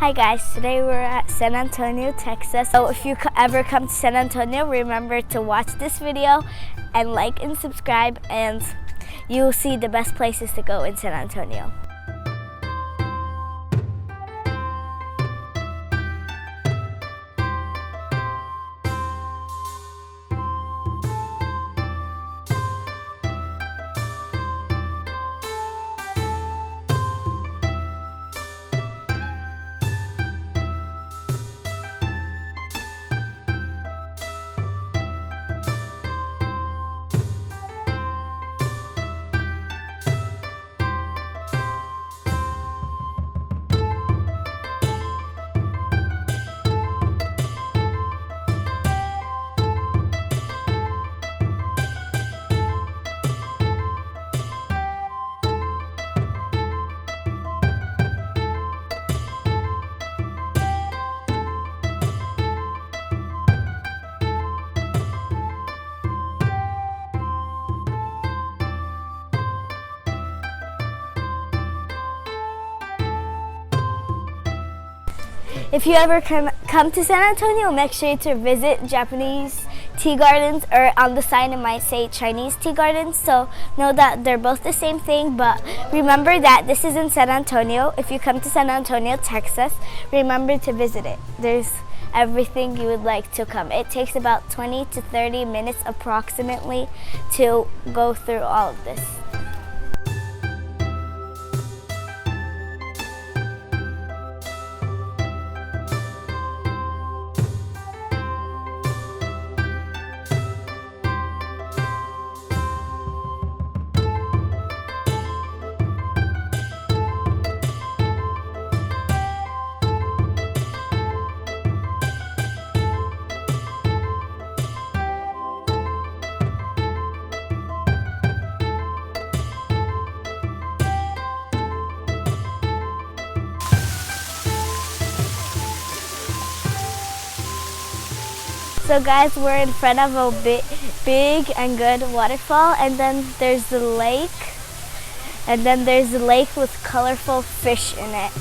Hi guys, today we're at San Antonio, Texas. So if you ever come to San Antonio, remember to watch this video and like and subscribe, and you'll see the best places to go in San Antonio. If you ever come to San Antonio, make sure to visit Japanese tea gardens, or on the sign it might say Chinese tea gardens, so know that they're both the same thing. But remember that this is in San Antonio. If you come to San Antonio, Texas, remember to visit it. There's everything you would like to come. It takes about 20 to 30 minutes approximately to go through all of this. So guys, we're in front of a big and good waterfall, and then there's the lake, and then there's the lake with colorful fish in it.